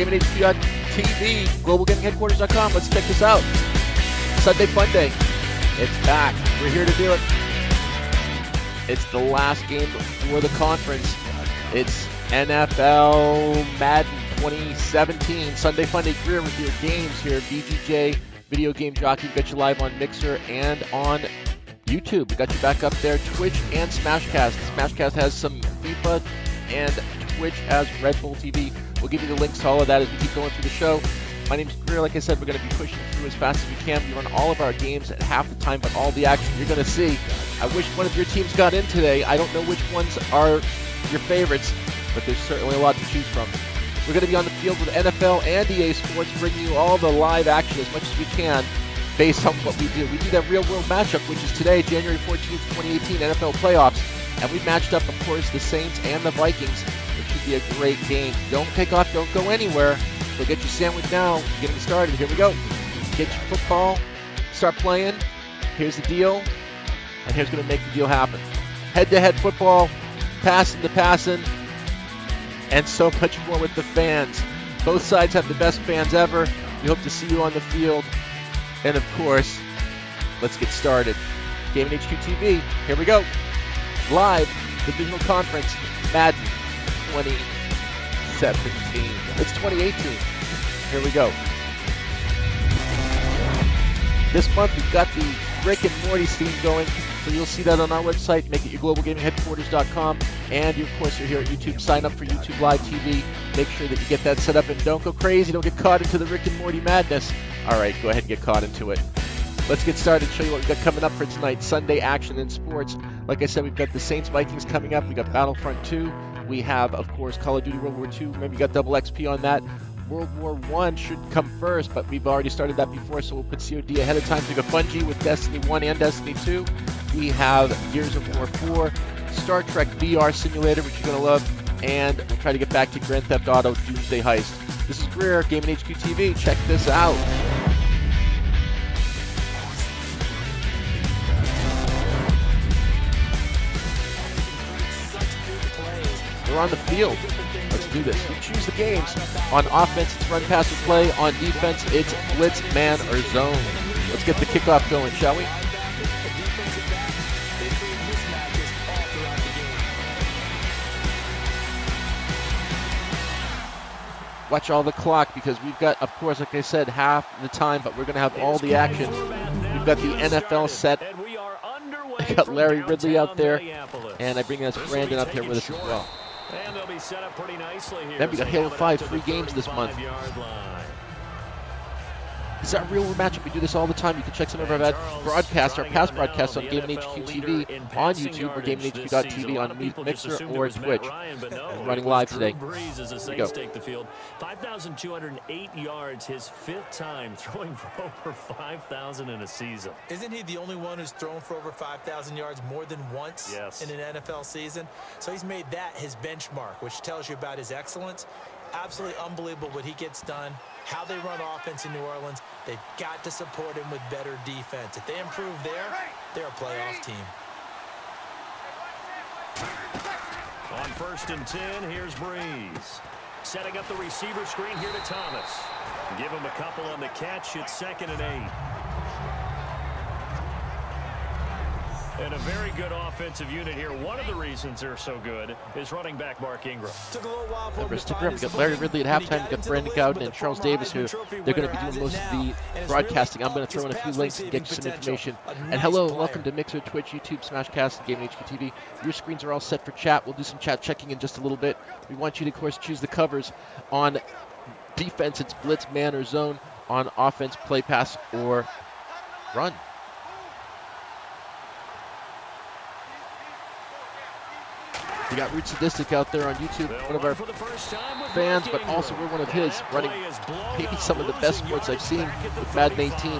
Gaminghq.tv, GlobalGamingHeadQuarters.com. Let's check this out. Sunday Fun Day. It's back. We're here to do it. It's the last game for the conference. It's NFL Madden 2017. Sunday Fun Day career with your games here. BGJ, Video Game Jockey. We got you live on Mixer and on YouTube. We got you back up there. Twitch and Smashcast. Smashcast has some FIFA and Twitch has Red Bull TV. We'll give you the links to all of that as we keep going through the show. My name's Greer. Like I said, we're going to be pushing through as fast as we can. We run all of our games at half the time, but all the action you're going to see. I wish one of your teams got in today. I don't know which ones are your favorites, but there's certainly a lot to choose from. We're going to be on the field with NFL and EA Sports, bringing you all the live action as much as we can based on what we do. We do that real-world matchup, which is today, January 14th, 2018, NFL playoffs. And we matched up, of course, the Saints and the Vikings. It should be a great game. Don't take off, don't go anywhere. So get your sandwich now, getting started. Here we go. Get your football, start playing. Here's the deal, and here's going to make the deal happen. Head-to-head football, passing to passing, and so much more with the fans. Both sides have the best fans ever. We hope to see you on the field. And of course, let's get started. Gaminghq TV, here we go. Live, Divisional Conference, Madden 2017. It's 2018. Here we go. This month we've got the Rick and Morty theme going, so you'll see that on our website. Make it your GlobalGamingHeadQuarters.com, and of course you're here at YouTube. Sign up for YouTube Live TV. Make sure that you get that set up and don't go crazy. Don't get caught into the Rick and Morty madness. All right, go ahead and get caught into it. Let's get started, show you what we've got coming up for tonight. Sunday action in sports. Like I said, we've got the Saints Vikings coming up. We got Battlefront 2. We have, of course, Call of Duty World War II. Remember, you got double XP on that. World War I should come first, but we've already started that before, so we'll put COD ahead of time. So we got Bungie with Destiny 1 and Destiny 2. We have Gears of War 4, Star Trek VR Simulator, which you're going to love, and we'll try to get back to Grand Theft Auto Doomsday Heist. This is Greer, Gaminghq TV. Check this out. We're on the field. Let's do this. We choose the games. On offense, it's run, pass, or play. On defense, it's blitz, man, or zone. Let's get the kickoff going, shall we? Watch all the clock because we've got, of course, like I said, half the time, but we're going to have all the action. We've got the NFL set. I got Larry Ridley out there, and I bring us Brandon up here with us as well. And they'll be set up pretty nicely here. Then we got Halo 5, 3 games this month. It's our real matchup. We do this all the time. You can check some of our broadcasts, our past broadcasts on Gaminghq TV on YouTube or Gaminghq.tv on Mixer or Twitch. We're running live today. Here we go. 5,208 yards, his 5th time throwing for over 5,000 in a season. Isn't he the only one who's thrown for over 5,000 yards more than once in an NFL season? So he's made that his benchmark, which tells you about his excellence. Absolutely unbelievable what he gets done, how they run offense in New Orleans. They've got to support him with better defense. If they improve there, they're a playoff team. On 1st and 10, here's Breeze. Setting up the receiver screen here to Thomas. Give him a couple on the catch. It's 2nd and 8. And a very good offensive unit here. One of the reasons they're so good is running back Mark Ingram. Took a little while for We got Larry Ridley at halftime. We got Brandon Gowden and Charles Davis, who they're going to be doing most of the broadcasting. I'm going to throw in a few links and get you some information. And hello, and welcome to Mixer, Twitch, YouTube, Smashcast, and Gaminghq TV. Your screens are all set for chat. We'll do some chat checking in just a little bit. We want you to, of course, choose the covers. On defense, it's blitz, man, or zone. On offense, play, pass, or run. We got Root Sadistic out there on YouTube, one of our fans, but also we're one of his, running maybe some of the best sports I've seen with Madden 18. If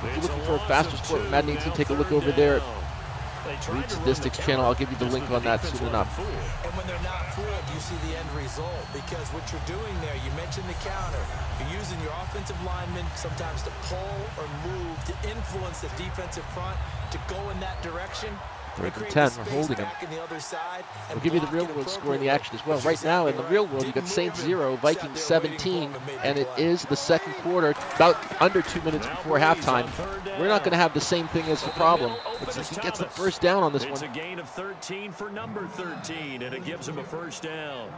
you're looking for a faster sport with Madden 18, take a look over there at Root Sadistic's channel. I'll give you the link on that soon enough. And when they're not fooled, you see the end result, because what you're doing there, you mentioned the counter. You're using your offensive linemen sometimes to pull or move to influence the defensive front to go in that direction. 3rd and 10, we're holding him. We'll give you the real world score in the action as well. Right now in the real world, you got Saints 0, Vikings 17, and it is the 2nd quarter, about under 2 minutes before halftime. We're not going to have the same thing as the problem. He gets the first down on this one. It's a gain of 13 for number 13, and it gives him a first down.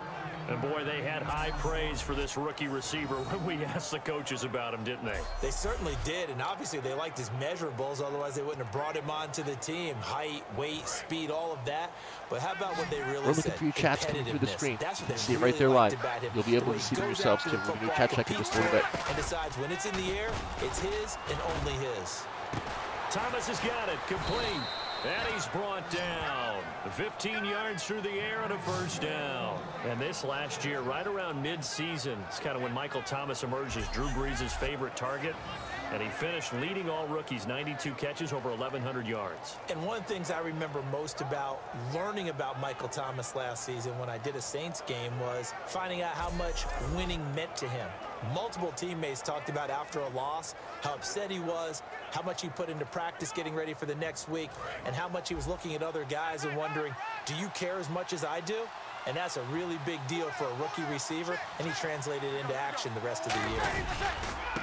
And boy, they had high praise for this rookie receiver when we asked the coaches about him, didn't they? They certainly did, and obviously they liked his measurables, otherwise they wouldn't have brought him onto the team. Height, weight, speed, all of that. But how about what they really said? We're looking for your chats coming through the screen. You see it right there live. You'll be able to see them yourselves too. We're going to do chat check in just a little bit. And decides when it's in the air, it's his and only his. Thomas has got it, complete. And he's brought down. 15 yards through the air and a first down. And this last year, right around mid-season, it's kind of when Michael Thomas emerged as Drew Brees' favorite target. And he finished leading all rookies, 92 catches, over 1,100 yards. And one of the things I remember most about learning about Michael Thomas last season when I did a Saints game was finding out how much winning meant to him. Multiple teammates talked about after a loss, how upset he was, how much he put into practice getting ready for the next week, and how much he was looking at other guys and wondering, do you care as much as I do? And that's a really big deal for a rookie receiver, and he translated into action the rest of the year.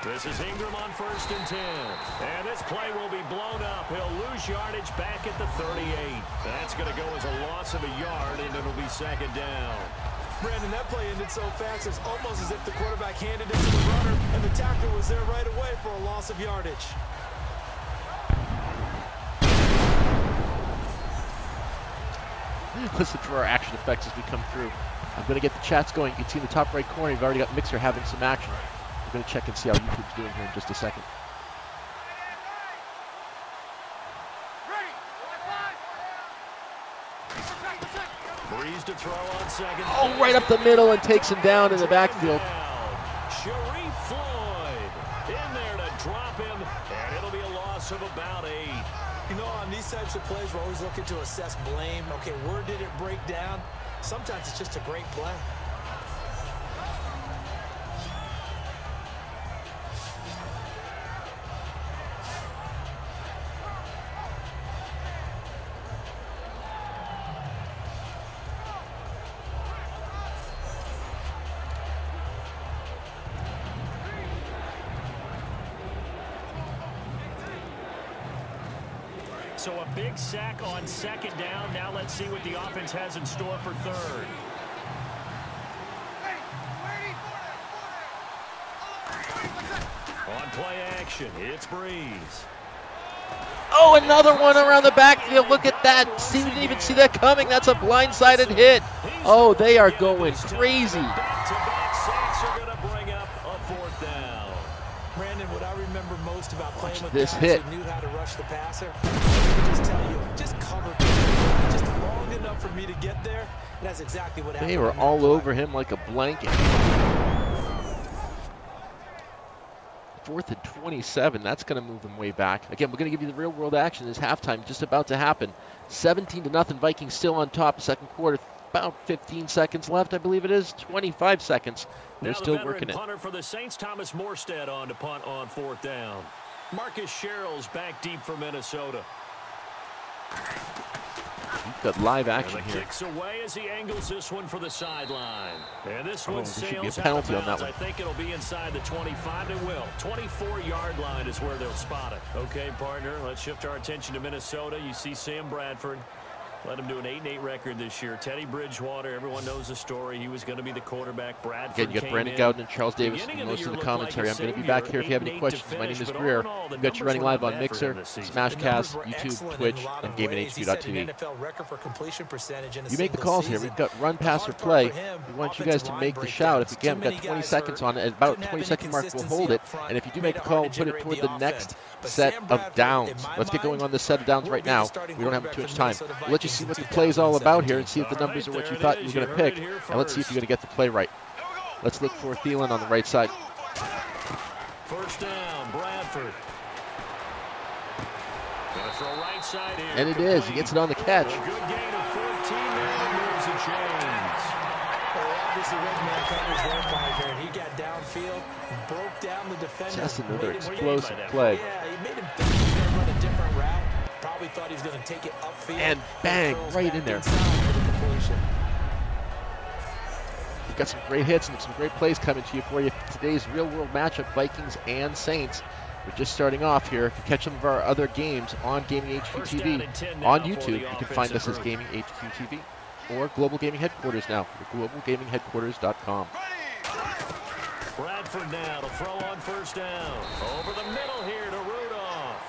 This is Ingram on 1st and 10. And this play will be blown up. He'll lose yardage back at the 38. That's going to go as a loss of a yard, and it'll be 2nd down. Brandon, that play ended so fast, it's almost as if the quarterback handed it to the runner, and the tackler was there right away for a loss of yardage. Listen for our action effects as we come through. I'm going to get the chats going. You can see in the top right corner, you've already got Mixer having some action. We're going to check and see how YouTube's doing here in just a second. Breeze to throw on 2nd. Oh, right up the middle and takes him down in the backfield. Sharif Floyd in there to drop him, and it'll be a loss of about 8. You know, on these types of plays, we're always looking to assess blame. Okay, where did it break down? Sometimes it's just a great play. So a big sack on 2nd down. Now let's see what the offense has in store for 3rd. On play action, it's Breeze. Oh, another one around the backfield. Look at that. We didn't even see that coming. That's a blindsided hit. Oh, they are going crazy. Back-to-back sacks are going to bring up a 4th down. Brandon, what I remember most about playing with this guys hit. who knew how to rush the passer, I can just tell you, just cover just long enough for me to get there, and that's exactly what happened. They were all over him like a blanket. 4th and 27. That's going to move them way back. Again, we're going to give you the real world action. This halftime just about to happen. 17-0. Vikings still on top. 2nd quarter. About 15 seconds left, I believe it is. 25 seconds. They're still working it. Punter for the Saints, Thomas Morstead on to punt on 4th down. Marcus Sherrill's back deep for Minnesota. We've got live action here. Kicks away as he angles this one for the sideline. And this one there should be a sails penalty out of on that bounds. one. I think it'll be inside the 25. It will. 24-yard line is where they'll spot it. Okay, partner, let's shift our attention to Minnesota. You see Sam Bradford. Let him do an 8-8 record this year. Teddy Bridgewater, everyone knows the story. He was going to be the quarterback. Bradford Again, you got Brandon Gowden and Charles Davis and most of the commentary. I'm going to be back here if you have any questions. My name is Greer. We've got you running live on Mixer, Smashcast, YouTube, Twitch, and GaminghQ.tv. You make the calls here. We've got run, pass, or play. We want you guys to make the shout. If again, we've got 20 seconds on it. At about 20-second mark, we'll hold it. And if you do make the call, we'll put it toward the next set of downs. Let's get going on this set of downs right now. We don't have too much time. We'll let you see what the play is all about here and see if the numbers are what you thought you were going to pick. And let's see if you're going to get the play right. Let's look for Thielen on the right side. First down, Bradford. Gonna throw right side here. And it is. He gets it on the catch. A good gain of 14 there and moves the chains. Well, obviously, red man covers their partner, and he got downfield, broke down the defender. Just another explosive play. Yeah, he made him think he was going to run a different route. Probably thought he was going to take it upfield. And bang, right in there. We've got some great hits and some great plays coming to you for you. Today's real-world matchup, Vikings and Saints. We're just starting off here. To catch some of our other games on Gaminghq TV on YouTube, you can find us as Gaminghq TV or Global Gaming Headquarters now. GlobalGamingHeadQuarters.com. Bradford now to throw on first down. Over the middle here to Rudolph.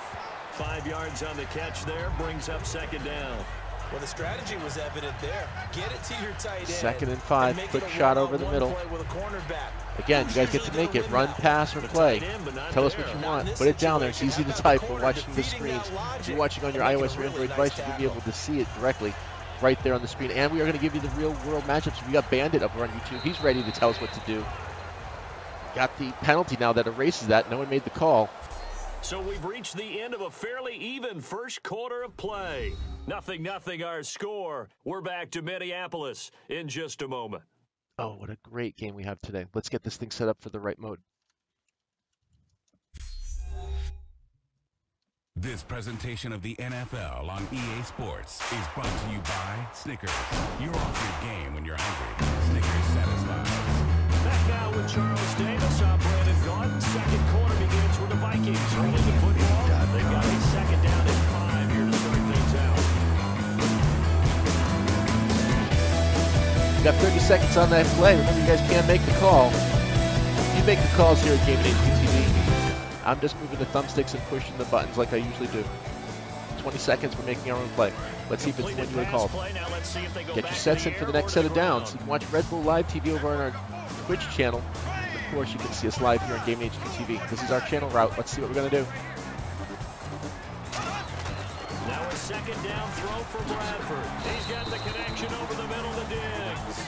5 yards on the catch there, brings up second down. Well, the strategy was evident there. Get it to your tight end. 2nd and 5, quick shot over the middle. Again, you guys get to make it run, pass, or play. Tell us what you want. Put it down there. It's easy to type. We're watching the screens. If you're watching on your iOS or Android device, you'll be able to see it directly right there on the screen. And we are going to give you the real-world matchups. We got Bandit up on YouTube. He's ready to tell us what to do. Got the penalty now that erases that. No one made the call. So we've reached the end of a fairly even first quarter of play. 0-0 our score. We're back to Minneapolis in just a moment. Oh, what a great game we have today. Let's get this thing set up for the right mode. This presentation of the NFL on EA Sports is brought to you by Snickers. You're off your game when you're hungry. Snickers satisfies. Back now with Charles Davis on Brandon Gaunt. Second quarter begins with the Vikings holding the football. They've got a second down and 5 here to start things out. We got 30 seconds on that play. Remember, you guys can't make the call. You make the calls here at Gaminghq TV. I'm just moving the thumbsticks and pushing the buttons like I usually do. 20 seconds, we're making our own play. Let's see if it's when you would have called. Get your sets in for the next set of downs. You can watch Red Bull Live TV over on our Twitch channel. Of course, you can see us live here on Gaminghq TV. This is our channel route. Let's see what we're going to do. Now a second down throw for Bradford. He's got the connection over the middle to Diggs.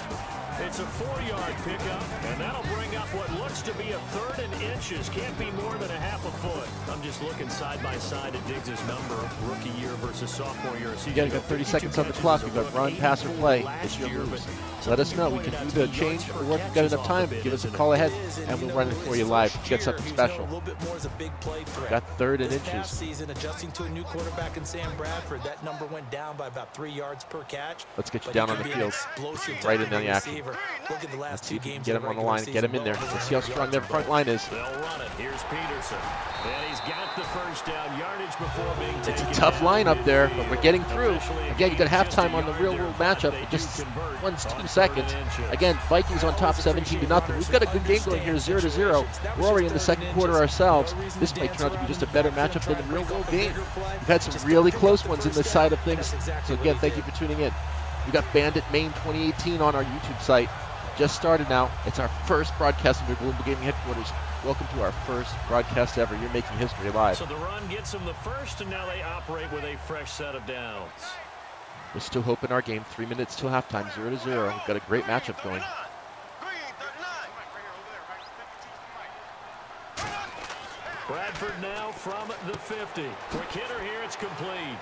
It's a 4-yard pickup, and that'll bring up what looks to be a 3rd and inches. Can't be more than a half a foot. I'm just looking side by side at Diggs' number, rookie year versus sophomore year. Again, you got 30 seconds on the clock. You've got run, pass, or play. It's your moves. Let us know. We can do the change, or if you've got enough time, give us a call ahead, and we'll run it for you live. Get something special. Got 3rd and inches. Season, adjusting to a new quarterback in Sam Bradford, that number went down by about 3 yards per catch. Let's get you down on the field, right in the action. Look at the last 2 games. Get him on the line, get him in there. Let's see how strong their front line is. They'll run it. Here's Peterson. And he's got the first down yardage before being taken. It's a tough line up there, but we're getting through. Again, you got halftime on the real-world matchup. Just 2 seconds. Again, Vikings on top 17-0. We've got a good game going here, 0-0. We're already in the second quarter ourselves. This might turn out to be just a better matchup than the real-world game. We've had some really close ones in this side of things. So again, thank you for tuning in. We got Bandit Maine 2018 on our YouTube site. Just started now. It's our first broadcast under Global Gaming Headquarters. Welcome to our first broadcast ever. You're making history live. So the run gets them the first, and now they operate with a fresh set of downs. We're still hoping our game. 3 minutes till halftime, 0-0. We've got a great matchup going. Bradford now from the 50. Quick hitter here. It's complete.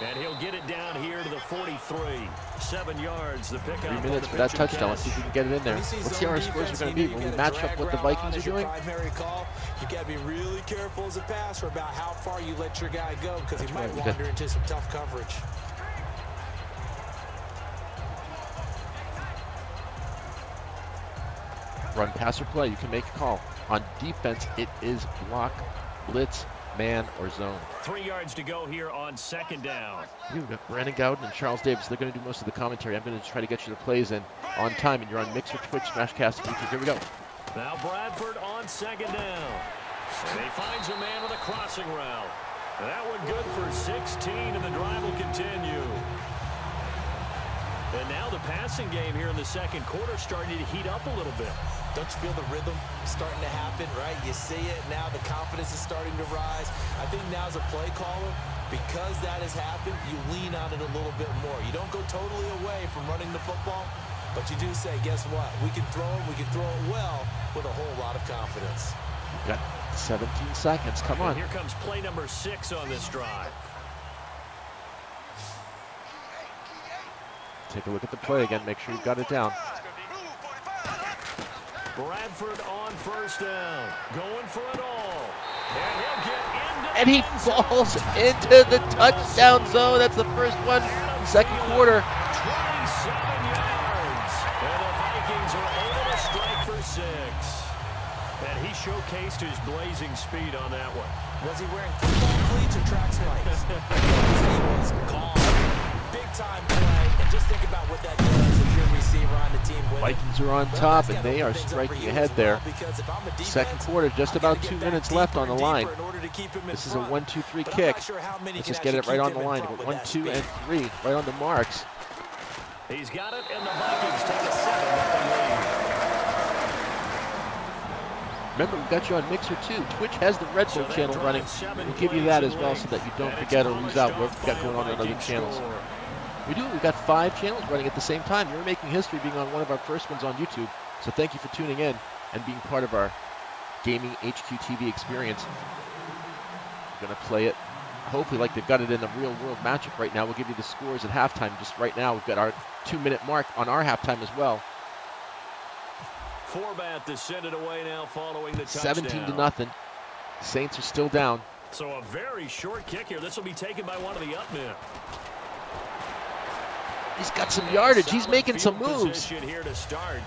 And he'll get it down here to the 43. 7 yards, the pickup. 3 minutes for that touchdown. Let's see if we can get it in there. Let's see how our scores are going to be when we match up what the Vikings are doing. You got to be really careful as a passer about how far you let your guy go, because he might wander into some tough coverage. Run, pass, or play. You can make a call. On defense, it is block, blitz, man, or zone. 3 yards to go here on second down. You've got Brandon Gowden and Charles Davis. They're going to do most of the commentary. I'm going to try to get you the plays in on time, and you're on Mixer, Twitch, Smashcast, and YouTube. Here we go. Now Bradford on second down. And he finds a man with a crossing route. That one good for 16, and the drive will continue. And now the passing game here in the second quarter starting to heat up a little bit. Don't you feel the rhythm starting to happen, right? You see it now. The confidence is starting to rise. I think now as a play caller, because that has happened, you lean on it a little bit more. You don't go totally away from running the football, but you do say, guess what? We can throw it. We can throw it well with a whole lot of confidence. Got 17 seconds. Come on. And here comes play number 6 on this drive. Take a look at the play again. Make sure you've got it down. Bradford on first down. Going for it all. And he'll get into and he falls into the touchdown zone. That's the first one, second quarter. 27 yards, and the Vikings are able to strike for 6. And he showcased his blazing speed on that one. Was he wearing football cleats or track spikes? He was gone. Big time play, and just think about what that does if you're a receiver on the team with Vikings are on top, and they are striking ahead there. Second quarter, just about 2 minutes left on the line. This is a 1-2-3 kick. Let's just get it right on the line. 1, 2, and 3, right on the marks. He's got it, and the Vikings take a 7-0 lead. Remember, we've got you on Mixer too. Twitch has the Red Bull channel running. We'll give you that as well so that you don't forget or lose out what we've got going on other channels. We do. We've got 5 channels running at the same time. You're making history being on one of our first ones on YouTube. So thank you for tuning in and being part of our Gaming HQ TV experience. We're going to play it, hopefully like they've got it in a real-world matchup right now. We'll give you the scores at halftime. Just right now, we've got our 2-minute mark on our halftime as well. Forbat to send it away now following the touchdown. 17-0. Saints are still down. So a very short kick here. This will be taken by one of the up men. He's got some yardage. He's making some moves. Here to start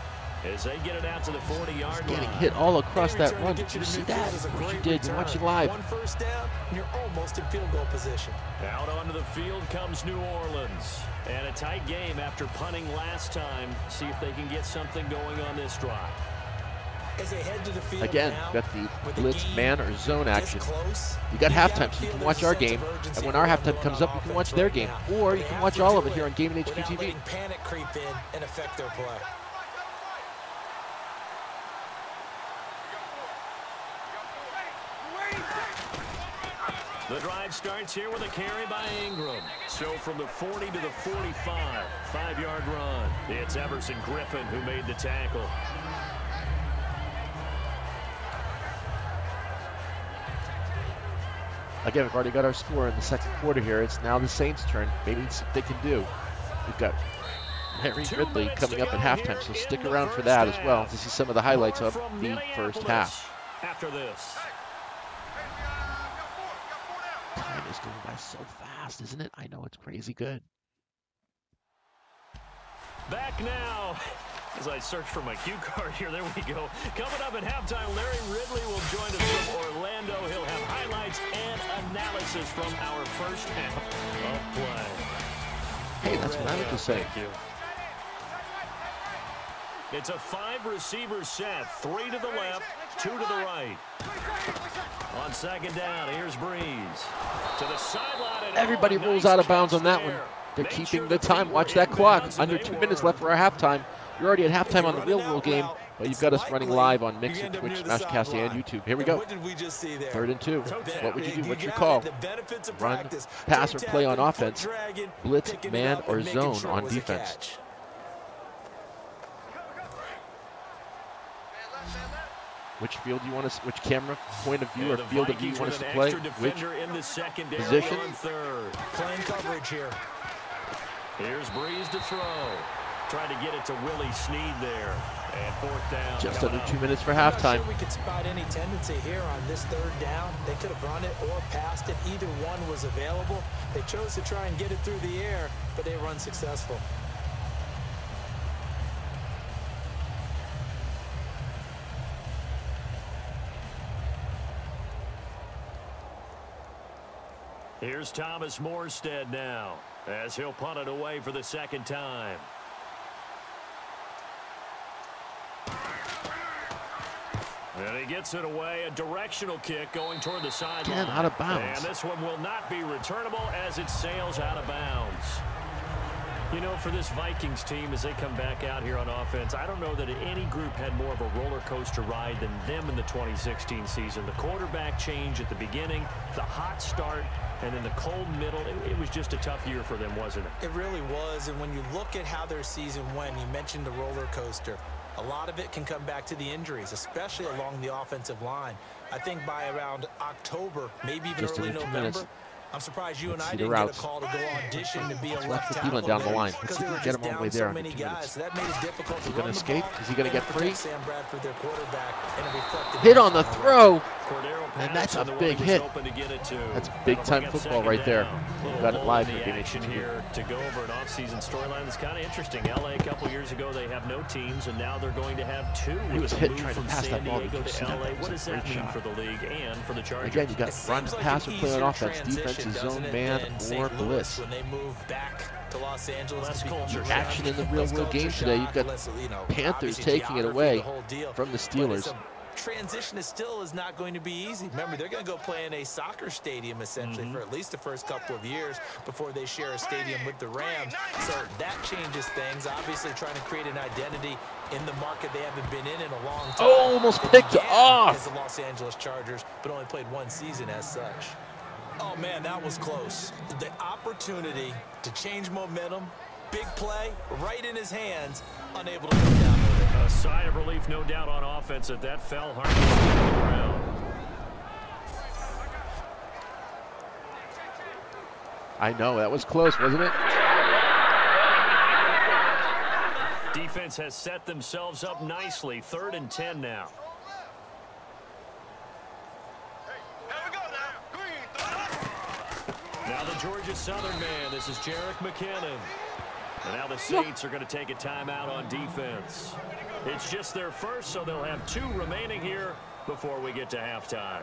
as they get it out to the 40-yard line. Getting hit all across that run. Did you see that? What you did? You watch it live. One first down, and you're almost in field goal position. Out onto the field comes New Orleans. And a tight game after punting last time. See if they can get something going on this drive. As they head to the field again, now, got the blitz man or zone action. You got halftime, so you can watch our game. And when our halftime comes up, you can watch their game. Or you can watch all of it here on Gaminghq TV. Panic creep in and affect their play. The drive starts here with a carry by Ingram. So from the 40 to the 45, 5-yard run. It's Everson Griffin who made the tackle. Again, we've already got our score in the second quarter here. It's now the Saints' turn. Maybe it's what they can do. We've got Larry Ridley coming up at halftime, so stick around for that as well to see some of the highlights of the first half. After this. Time is going by so fast, isn't it? I know, it's crazy good. Back now. As I search for my cue card here, there we go. Coming up at halftime, Larry Ridley will join us from Orlando. He'll have highlights and analysis from our first half of play. Hey, that's what I was just saying. Thank you. It's a 5-receiver set. 3 to the left, 2 to the right. On second down, here's Breeze. To the sideline. Everybody rolls out of bounds on that one. They're keeping the time. Watch that clock. Under 2 minutes left for our halftime. You're already at halftime on the real world game, but you've got us running live on Mixer, Twitch, Smashcast, and YouTube. Here we go. 3rd and 2. What would you do? What's your call? Run, pass, or play on offense. Blitz, man, or zone on defense. Which field do you want us? Which camera point of view or field of view you want us to play? Which position? Playing coverage here. Here's Breeze to throw. Trying to get it to Willie Snead there. And 4th down. Just under 2 minutes for halftime. Sure we could spot any tendency here on this 3rd down. They could have run it or passed it. Either one was available. They chose to try and get it through the air, but they were unsuccessful. Here's Thomas Morstead now, as he'll punt it away for the 2nd time. And he gets it away, a directional kick going toward the sideline. Again, out of bounds. And this one will not be returnable as it sails out of bounds. You know, for this Vikings team, as they come back out here on offense, I don't know that any group had more of a roller coaster ride than them in the 2016 season. The quarterback change at the beginning, the hot start, and then the cold middle. It was just a tough year for them, wasn't it? It really was, and when you look at how their season went, you mentioned the roller coaster. A lot of it can come back to the injuries, especially along the offensive line. I think by around October, maybe even early November, I'm surprised you and I didn't get a call to go audition to be a left tackle down the line. Let's see if we can get him all the way there. So that made it difficult. Is he going to escape? Is he going to get free? Sam Bradford, their quarterback, and it reflected hit on the throw. And that's a big hit. That's big-time football right there. We've got it live for Gaminghq here to go over an off-season storyline that's kind of interesting. LA a couple years ago, they have no teams, and now they're going to have two. He was hit trying to pass that ball. To LA. What does that mean for the league and for the Chargers? Again, you got run, pass, or play on offense. Defense is zone, man, or blitz. When they move back to Los Angeles, action in the real-world game today. You've got Panthers taking it away from the Steelers. Transition is not going to be easy. Remember, they're going to go play in a soccer stadium essentially for at least the first couple of years before they share a stadium with the Rams. So that changes things. Obviously trying to create an identity in the market they haven't been in a long time. Oh, almost picked off. As the Los Angeles Chargers, but only played one season as such. Oh man, that was close. The opportunity to change momentum, big play, right in his hands, unable to come down with it. A sigh of relief, no doubt, on offense at that fell hard to the ground. I know, that was close, wasn't it? Defense has set themselves up nicely. 3rd and 10 now. Now the Georgia Southern man. This is Jerick McKinnon. And now the Saints are going to take a timeout on defense. It's just their first, so they'll have 2 remaining here before we get to halftime.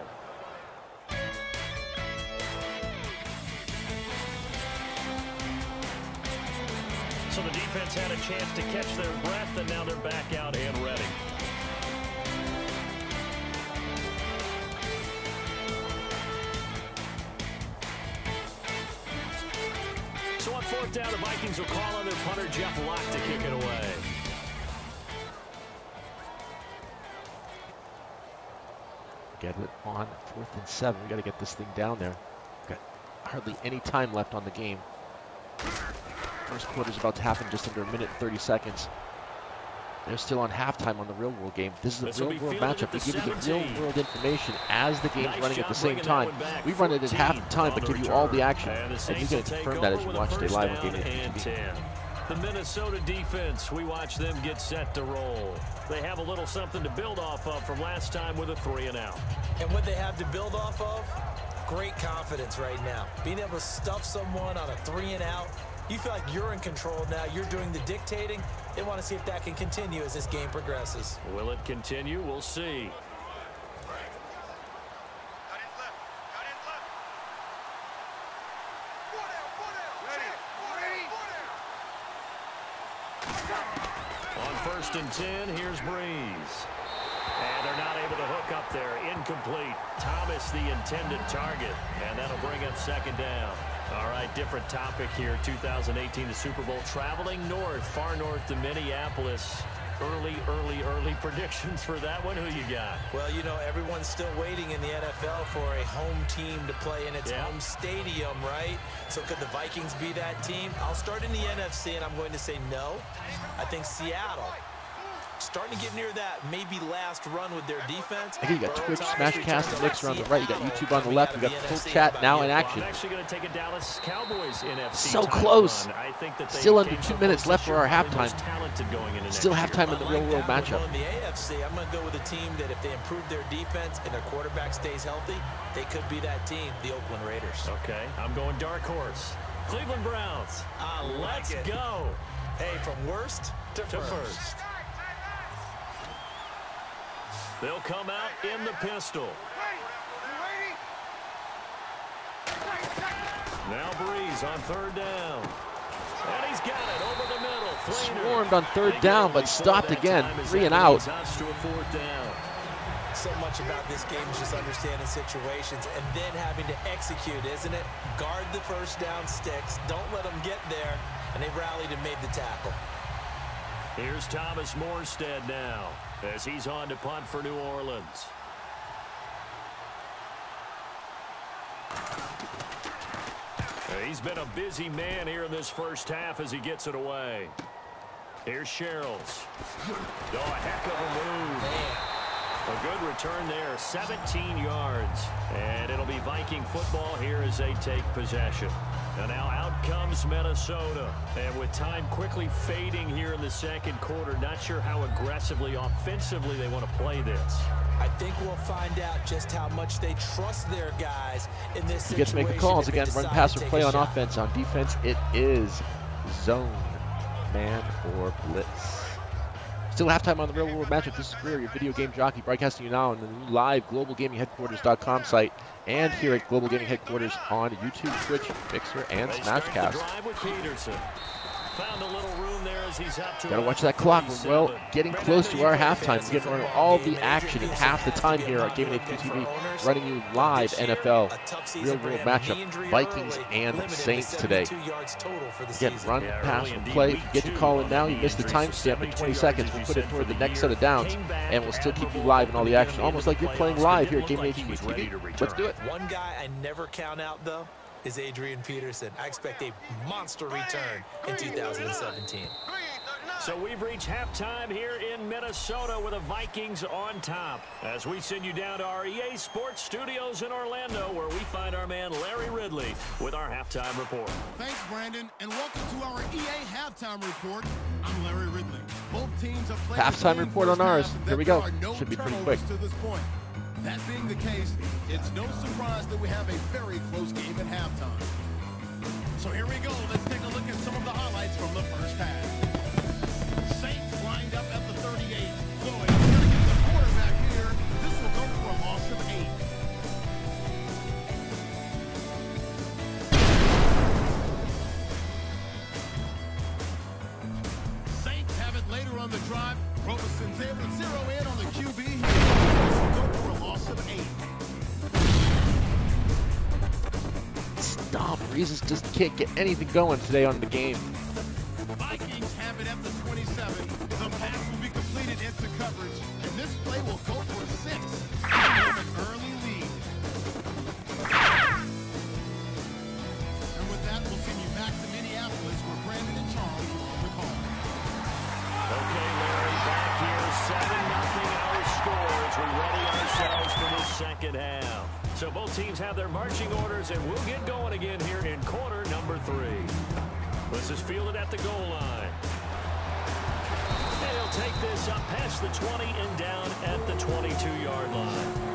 So the defense had a chance to catch their breath, and now they're back out and ready. So on 4th down, the Vikings will call on their punter, Jeff Locke, to kick it away. Get it on 4th and 7. We got to get this thing down there. Got hardly any time left on the game. First quarter's about to happen, just under 1 minute and 30 seconds. They're still on halftime on the real-world game. This is a real-world matchup. They give you the real-world information as the game's running at the same time. We run it at half-time, but give you all the action. And you can confirm that as you watch Stay Live on Gaminghq. The Minnesota defense, we watch them get set to roll. They have a little something to build off of from last time with a 3-and-out. And what they have to build off of, great confidence right now. Being able to stuff someone on a 3-and-out, you feel like you're in control now. You're doing the dictating. They want to see if that can continue as this game progresses. Will it continue? We'll see. On 1st and 10, here's Breeze. And they're not able to hook up there. Incomplete. Thomas, the intended target. And that'll bring up 2nd down. All right, different topic here. 2018, the Super Bowl, traveling north, far north to Minneapolis. Early predictions for that one. Who you got? Well, you know, everyone's still waiting in the NFL for a home team to play in its home stadium, right? So could the Vikings be that team? I'll start in the NFC, and I'm going to say no. I think Seattle, starting to get near that maybe last run with their defense. I think you got Twitch, Smashcast, and Mixer on the right. You got YouTube on the left. You got full chat now in action. I'm actually going to take a Dallas Cowboys NFC. So close. I think that still under 2 minutes left for our halftime. Still halftime in the real-world matchup. In the AFC, I'm going to go with a team that if they improve their defense and their quarterback stays healthy, they could be that team, the Oakland Raiders. Okay, I'm going dark horse. Cleveland Browns. Let's go. Hey, from worst to first. They'll come out in the pistol. Now Breeze on 3rd down. And he's got it over the middle. Swarmed on 3rd down, but stopped again. 3-and-out. To a 4th down. So much about this game is just understanding situations and then having to execute, isn't it? Guard the 1st down sticks. Don't let them get there. And they rallied and made the tackle. Here's Thomas Morstead now as he's on to punt for New Orleans. He's been a busy man here in this first half as he gets it away. Here's Sherrills. Oh, a heck of a move. A good return there, 17 yards. And it'll be Viking football here as they take possession. And now out comes Minnesota. And with time quickly fading here in the 2nd quarter, not sure how aggressively, offensively they want to play this. I think we'll find out just how much they trust their guys in this situation. You get to make the calls again, run, pass, or play on offense. On defense, it is zone, man, or blitz. Still halftime on the Real World Matchup. This is Greer, your video game jockey, broadcasting you now on the new live GlobalGamingHeadQuarters.com site and here at Global Gaming Headquarters on YouTube, Twitch, Mixer, and Smashcast. Found a little room there as he's up to Gotta watch that clock. We're getting close to our halftime. We're getting all the action in half the time here on Gaminghq TV, running you live NFL real world matchup, Vikings and Saints today. Again, run, pass, or play. If you get your call in now, you miss the timestamp at 20 seconds. We'll put it toward the next set of downs, and we'll still keep you live in all the action, almost like you're playing live here at Gaminghq TV. Let's do it. One guy I never count out, though, is Adrian Peterson. I expect a monster return in 2017. So we've reached halftime here in Minnesota with the Vikings on top. As we send you down to our EA Sports Studios in Orlando, where we find our man Larry Ridley with our halftime report. Thanks, Brandon, and welcome to our EA halftime report. I'm Larry Ridley. Both teams have played halftime report on ours. Here we go. Should be pretty quick. To this point. That being the case, it's no surprise that we have a very close game at halftime. So here we go. Let's take a look at some of the highlights from the first half. Saints lined up at the 38. Going, got to get the quarterback here. This will go for a loss of 8. Saints have it later on the drive. Robison's able to zero in on the QB here. Stop. Reasons just can't get anything going today on the game. Vikings have it at the 27. The pass will be completed into coverage, and this play will go for 6. An early lead. And with that, we'll send you back to Minneapolis, where Brandon and Charles are on the call. Okay, Larry, back here, 7-0 our score as we ready ourselves for the second half. So both teams have their marching orders, and we'll get going again here in quarter number 3. This is fielded at the goal line. And he'll take this up past the 20 and down at the 22-yard line.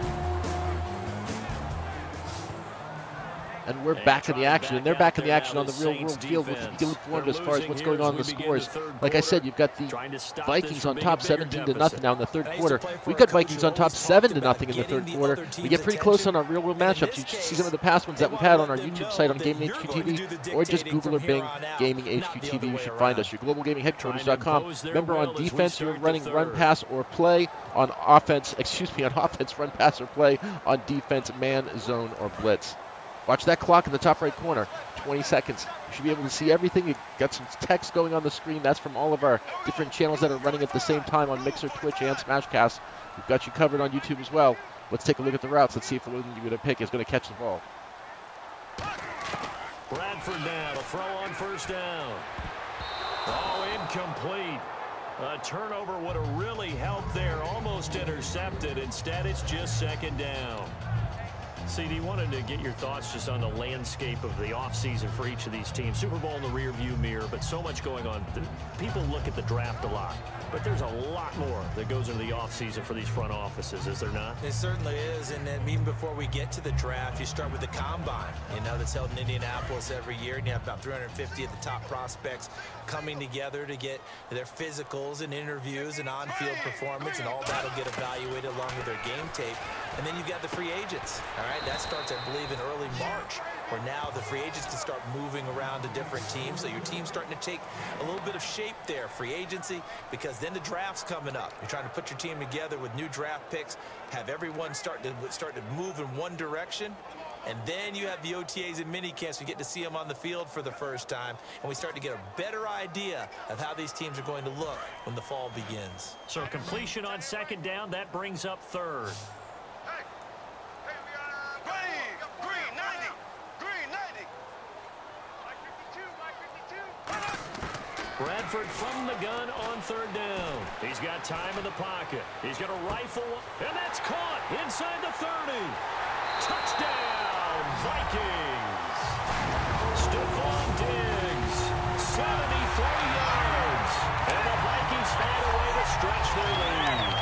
And we're back in the action, and they're back in the action on the real world field. We'll keep you informed as far as what's going on in the scores. Like I said, you've got the Vikings on top 17-0 now in the third quarter. We've got Vikings on top 7-0 in the third quarter. We get pretty close on our real world matchups. You should see some of the past ones that we've had on our YouTube site on GaminghQ TV, or just Google or Bing GaminghQ TV. You should find us. Your GlobalGamingHeadQuarters.com. Remember, on defense, you're running run, pass, or play. On offense, on offense, run, pass, or play. On defense, man, zone, or blitz. Watch that clock in the top right corner, 20 seconds. You should be able to see everything. You've got some text going on the screen. That's from all of our different channels that are running at the same time on Mixer, Twitch, and Smashcast. We've got you covered on YouTube as well. Let's take a look at the routes. Let's see if the one you're going to pick is going to catch the ball. Bradford now to throw on first down. Oh, incomplete. A turnover would have really helped there. Almost intercepted. Instead, it's just second down. CD, wanted to get your thoughts just on the landscape of the offseason for each of these teams. Super Bowl in the rearview mirror, but so much going on. People look at the draft a lot, but there's a lot more that goes into the offseason for these front offices, is there not? It certainly is, and then even before we get to the draft, you start with the combine, that's held in Indianapolis every year, and you have about 350 of the top prospects coming together to get their physicals and interviews and on-field performance, and all that will get evaluated along with their game tape. And then you've got the free agents, all right? That starts, I believe, in early March, where now the free agents can start moving around to different teams. So your team's starting to take a little bit of shape there, free agency, because then the draft's coming up. You're trying to put your team together with new draft picks, have everyone start to move in one direction. And then you have the OTAs and mini camps. We get to see them on the field for the first time. And we start to get a better idea of how these teams are going to look when the fall begins. So completion on second down, that brings up third. Bradford from the gun on third down. He's got time in the pocket. He's got a rifle, and that's caught inside the 30. Touchdown, Vikings. Stephon Diggs, 73 yards. And the Vikings find a way to stretch their lead.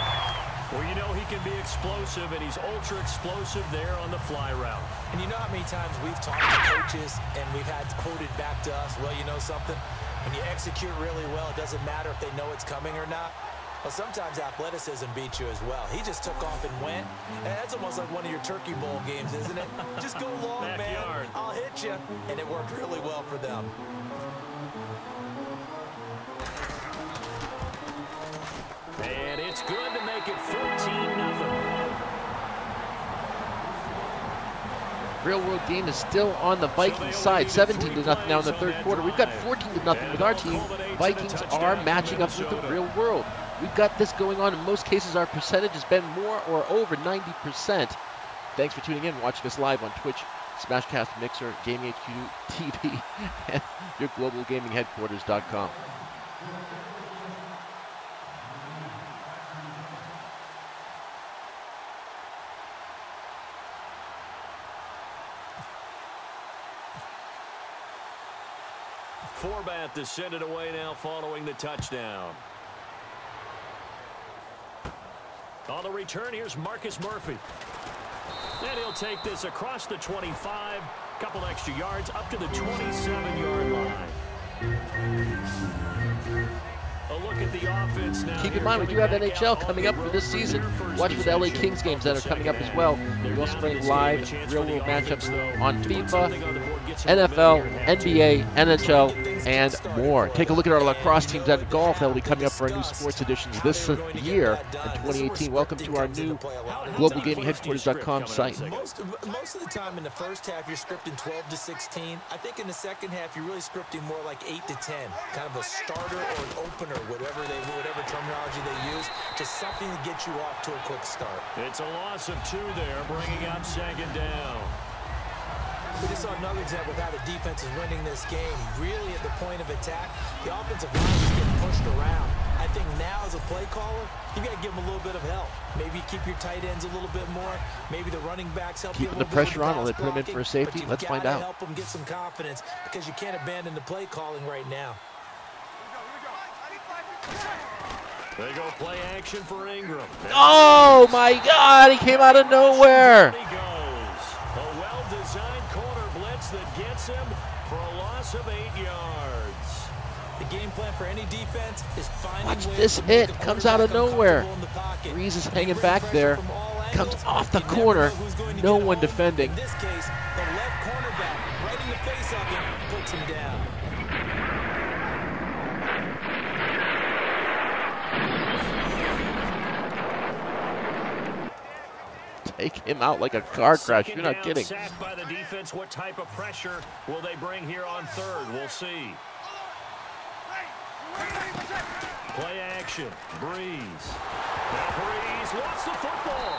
Well, you know he can be explosive, and he's ultra explosive there on the fly route. And you know how many times we've talked to coaches and we've had quoted back to us, well, you know something? When you execute really well, it doesn't matter if they know it's coming or not. Well, sometimes athleticism beats you as well. He just took off and went. And that's almost like one of your Turkey Bowl games, isn't it? Just go long, man. I'll hit you. And it worked really well for them. And it's good to make it 14-0. Real world game is still on the Vikings side, 17-0 now in the third quarter. We've got 14-0 with our team. Vikings are matching up with the real world. We've got this going on. In most cases, our percentage has been more or over 90%. Thanks for tuning in, watching us live on Twitch, Smashcast, Mixer, GamingHQ TV, and your GlobalGamingHeadQuarters.com. Forbat to send it away now following the touchdown. On the return, here's Marcus Murphy. And he'll take this across the 25, couple extra yards up to the 27-yard line. A look at the offense now. Keep in mind, we do have NHL coming up for this season. Watch for the LA Kings games that are coming up as well. We're also playing live real-world matchups on FIFA, NFL, NBA, NHL, and more. Take a look at our lacrosse teams and golf that will be coming up for our new sports editions this year in 2018. Welcome to our new GlobalGamingHeadQuarters.com site. Most of the time in the first half, you're scripting 12 to 16. I think in the second half, you're really scripting more like 8 to 10. Kind of a starter or an opener, whatever terminology they use. Just something to get you off to a quick start. It's a loss of 2 there, bringing up second down. We just saw another example of how the defense is winning this game. Really at the point of attack, the offensive line is getting pushed around. I think now as a play caller, you got to give them a little bit of help. Maybe keep your tight ends a little bit more. Maybe the running backs help you a little bit. Keeping the pressure on while they put them in for a safety. Let's find out. Help them get some confidence because you can't abandon the play calling right now. They go play action for Ingram. Oh my God! He came out of nowhere. He goes. A well-designed corner blitz that gets him for a loss of 8 yards. The game plan for any defense is finding Watch ways this to hit. make the Comes out of nowhere. Reese is hanging back there. Comes off the corner. No one defending. In this case, the left cornerback right in the face of him puts him down. Take him out like a car crash. You're not kidding. Sacked by the defense. What type of pressure will they bring here on third? We'll see. Play action. Breeze. Now Breeze wants the football.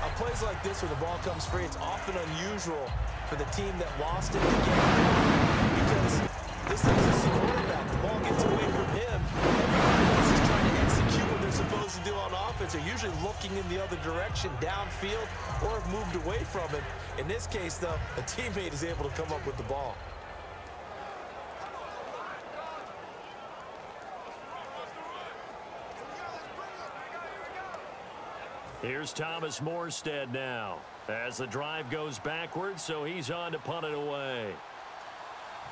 On plays like this where the ball comes free, it's often unusual for the team that lost it to get it because this is the quarterback. The ball gets away from him. Everyone else is trying to execute what they're supposed to do on offense. They're usually looking in the other direction, downfield, or have moved away from it. In this case, though, a teammate is able to come up with the ball. Here's Thomas Morstead now as the drive goes backwards, so he's on to punt it away.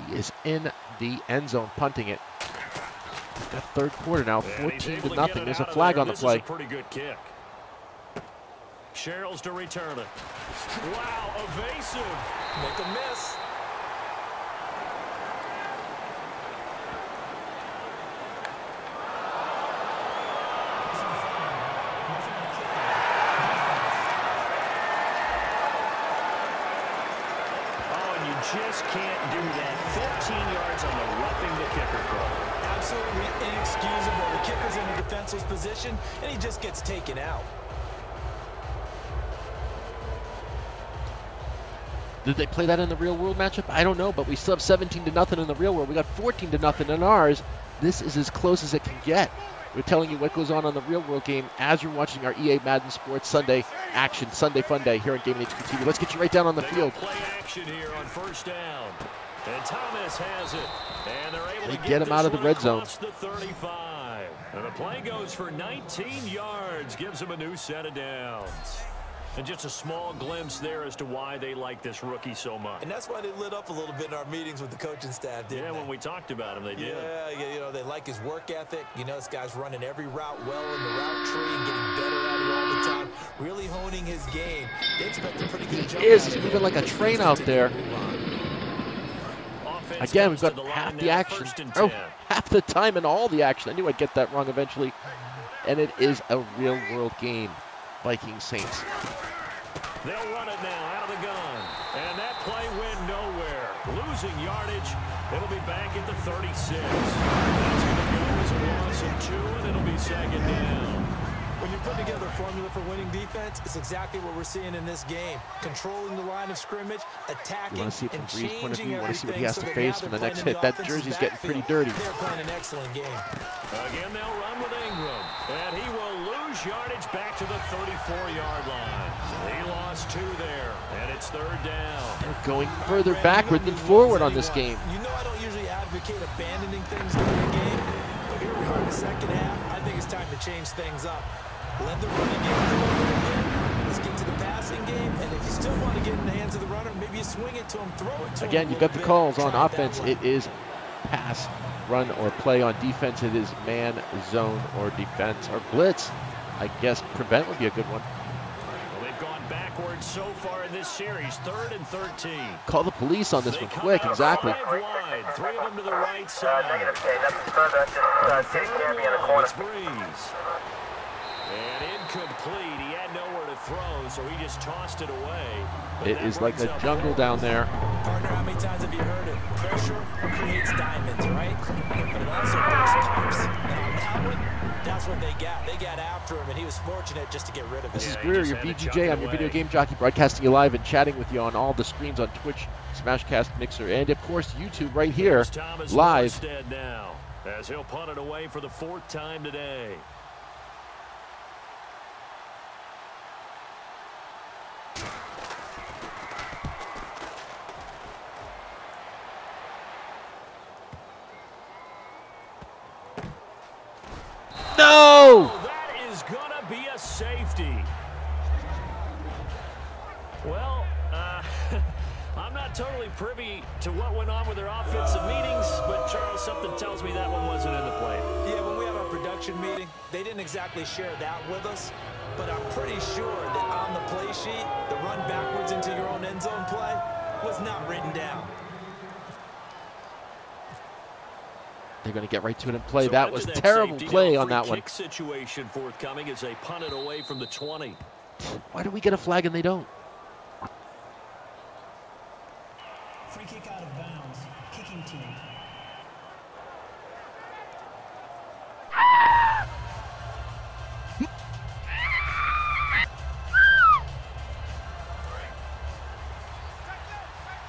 He is in the end zone, punting it. The third quarter now, 14-0. There's a flag on the play. This is a pretty good kick. Sherrills to return it. Wow, evasive. Make a miss. Just can't do that. 15 yards on the roughing the kicker call. Absolutely inexcusable. The kicker's in a defenseless position, and he just gets taken out. Did they play that in the real world matchup? I don't know, but we still have 17-0 in the real world. We got 14-0 in ours. This is as close as it can get. We're telling you what goes on the real world game as you're watching our EA Madden Sports Sunday action, Sunday Fun Day here on GamingHQ TV. Let's get you right down on the field. Play action here on first down. And Thomas has it. And they're able to get him out of the red zone. The 35. And the play goes for 19 yards. Gives him a new set of downs. And just a small glimpse there as to why they like this rookie so much. And that's why they lit up a little bit in our meetings with the coaching staff, didn't they? When we talked about him, they did. Yeah, you know, they like his work ethic. You know, this guy's running every route well in the route tree and getting better at it all the time. Really honing his game. They expect a pretty good jump. He's moving like a train out there. Again, we've got half the action. Oh, half the time and all the action. I knew I'd get that wrong eventually. And it is a real-world game. Vikings Saints. They'll run it now out of the gun. And that play went nowhere. Losing yardage. It'll be back at the 36. That's going to go as a loss of 2, and it'll be second down. When you put together a formula for winning defense, it's exactly what we're seeing in this game. Controlling the line of scrimmage, attacking, and changing everything. You want to see what he has to face from the next hit. That jersey's getting pretty dirty. They're playing an excellent game. Again, they'll run with Ingram. And he will lose yardage back to the 34-yard line. He lost 2 there, and it's third down. They're going further backward than forward on this game. You know I don't usually advocate abandoning things during a game, but here we are in the second half. I think it's time to change things up. Let the running game go a little bit. Let's get to the passing game, and if you still want to get in the hands of the runner, maybe you swing it to him, throw it to him. Again, you've got the calls on offense. It is pass, run, or play. On defense, it is man, zone, or defense, or blitz. I guess prevent would be a good one. Well, they've gone backwards so far in this series. 3rd and 13. Call the police on this one quick. Exactly. 5 wide. 3 of them to the right side. Negative, K. Nothing further. Just getting Cammy in the corner. It's Breeze. And incomplete. He had nowhere to throw, so he just tossed it away. But it is like a jungle down there. Partner, how many times have you heard it? Pressure creates diamonds, right? But it also bursts pipes. And on that one, that's what they got. They got after him, and he was fortunate just to get rid of it. This is Greer, your BGJ. I'm your video game jockey, broadcasting you live and chatting with you on all the screens on Twitch, Smashcast, Mixer, and of course YouTube right here, live. Now, as he'll punt it away for the 4th time today. No! That is going to be a safety. Well, I'm not totally privy to what went on with their offensive meetings, but Charles, something tells me that one wasn't in the play. Yeah, when we have our production meeting, they didn't exactly share that with us, but I'm pretty sure that on the play sheet, the run backwards into your own end zone play was not written down. They're going to get right to it and play. So that was a terrible play on that one. Kick situation forthcoming as they punt it away from the 20. Why do we get a flag and they don't? Free kick out of bounds. Kicking team.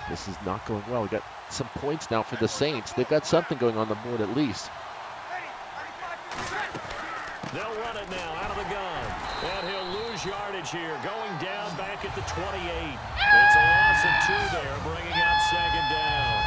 This is not going well. We got some points now for the Saints. They've got something going on the board at least. They'll run it now out of the gun. And he'll lose yardage here. Going down back at the 28. It's a loss of 2 there, bringing up second down.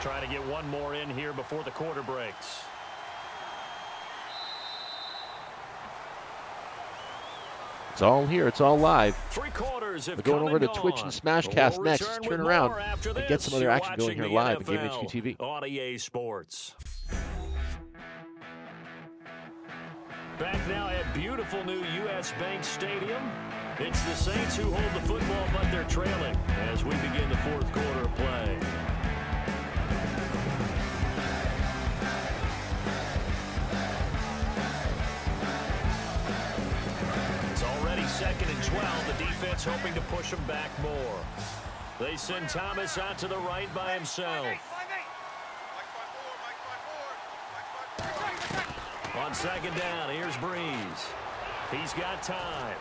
Trying to get one more in here before the quarter breaks. It's all here. It's all live. 3 quarters have We're going over to Twitch and Smashcast next. We'll Turn around and get some other action going here live at Gaminghq TV. On EA Sports. Back now at beautiful new U.S. Bank Stadium. It's the Saints who hold the football, but they're trailing as we begin the 4th quarter of play. Second and 12, the defense hoping to push them back more. They send Thomas out to the right by himself. On second down, here's Breeze. He's got time.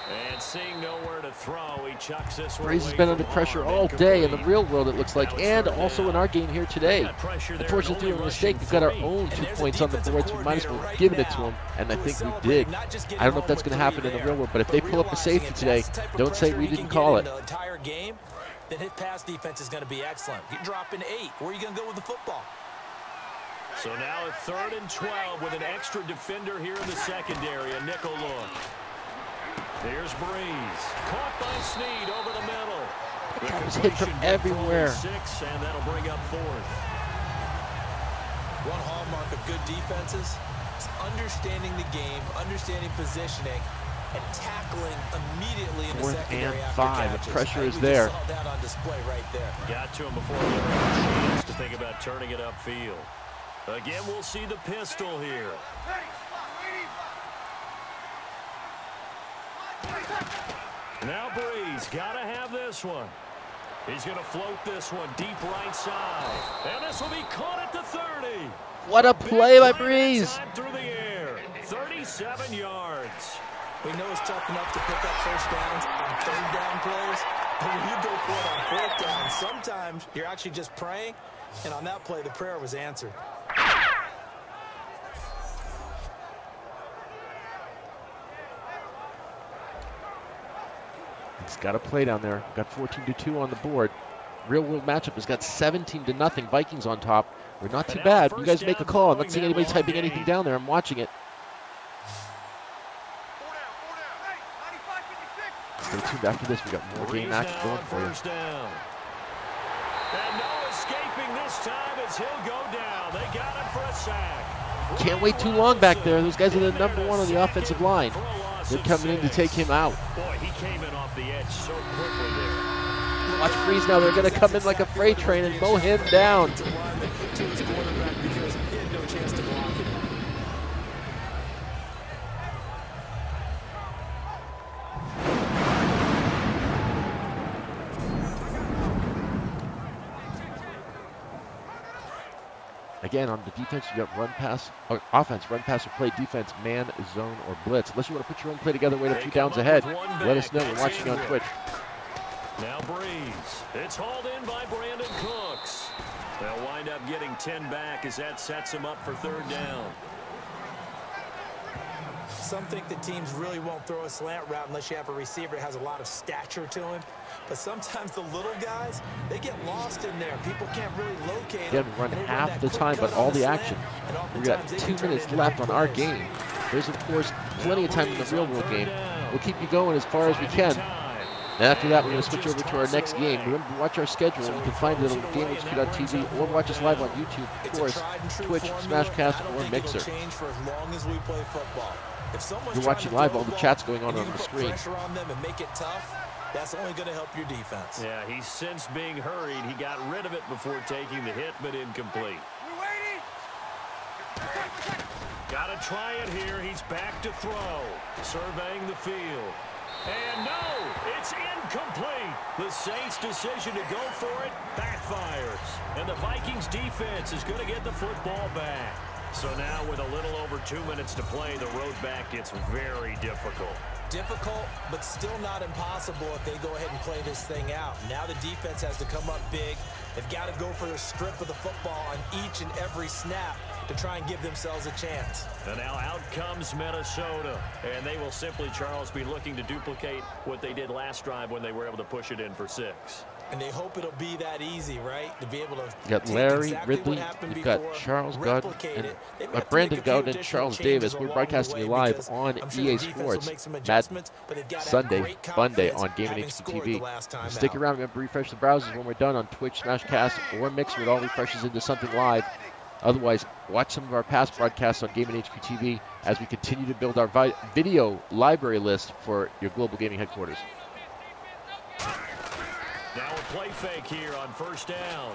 And seeing nowhere to throw, he chucks this one. Breeze has been under pressure all day in the real world, it looks like, and also in our game here today. Unfortunately, through a mistake, we've got our own 2 points on the board, so we might as well have given it to them, and I think we did. I don't know if that's going to happen in the real world, but if they pull up a safety today, don't say we didn't call it. Then his pass defense is going to be excellent. You're dropping 8. Where are you going to go with the football? So now a 3rd and 12 with an extra defender here in the secondary, a nickel look. Here's Breeze. Caught by Snead over the middle. That was hit from everywhere. 6, and that'll bring up 4th. One hallmark of good defenses is understanding the game, understanding positioning, and tackling immediately in the 4th secondary and after 5. catches. The pressure is We there. just saw that on display right there. Got to him before he ever had a chance to think about turning it upfield. Again, we'll see the pistol here. Now Breeze, gotta have this one. He's gonna float this one deep right side. And this will be caught at the 30. What a play by Breeze. Through the air, 37 yards. We know it's tough enough to pick up first downs on 3rd down plays, but when you go for it on 4th down, sometimes you're actually just praying, and on that play, the prayer was answered. He's got a play down there. Got 14-2 on the board. Real world matchup has got 17-0. Vikings on top. We're not too bad. You guys make a call. I'm not seeing anybody typing anything down there. I'm watching it. Stay tuned after this. We got more game action going for you. And no escaping this time as he'll go down. They got him for a sack. Can't wait too long back there. Those guys are the #1 on the offensive line. They're coming in to take him out. Boy, he came in off the edge so quickly there. Watch Breeze now. They're going to come in like a freight train and mow him down. Again, on the defense, you got run, pass, or offense, run, pass, or play, defense, man, zone, or blitz. Unless you want to put your own play together, wait a few downs ahead, let us know. We're watching on Twitch. Now Breeze. It's hauled in by Brandon Cooks. They'll wind up getting 10 back as that sets him up for 3rd down. Some think the teams really won't throw a slant route unless you have a receiver that has a lot of stature to him. But sometimes the little guys, they get lost in there. People can't really locate them. Again, run half the time, but all the action. We got 2 minutes left on our game. There's, of course, plenty of time in the real world game. We'll keep you going as far as we can. And after that, we're going to switch over to our next game. Remember, watch our schedule. You can find it on GameHQ.tv or watch us live on YouTube, of course, Twitch, Smashcast, or Mixer. If you're watching live, all the chat's going on the screen. That's only going to help your defense. Yeah, he's since being hurried. He got rid of it before taking the hit, but incomplete. Got to try it here. He's back to throw. Surveying the field. And no, it's incomplete. The Saints' decision to go for it backfires. And the Vikings defense is going to get the football back. So now with a little over 2 minutes to play, the road back gets very difficult. Difficult, but still not impossible if they go ahead and play this thing out. Now the defense has to come up big. They've got to go for a strip of the football on each and every snap to try and give themselves a chance. And now out comes Minnesota. And they will simply, Charles, be looking to duplicate what they did last drive when they were able to push it in for 6. And they hope it'll be that easy, right? To be able to you got Larry, Ridley, you've got Charles Godden, and Brandon Godden and Charles Davis. We're broadcasting you live on EA Sports, Madden Sunday, Monday on Gaminghq TV. Stick around, remember, refresh the browsers when we're done on Twitch, Smashcast, or Mixer. It all refreshes into something live. Otherwise, watch some of our past broadcasts on Gaminghq TV as we continue to build our video library list for your global gaming headquarters. Now a play fake here on 1st down.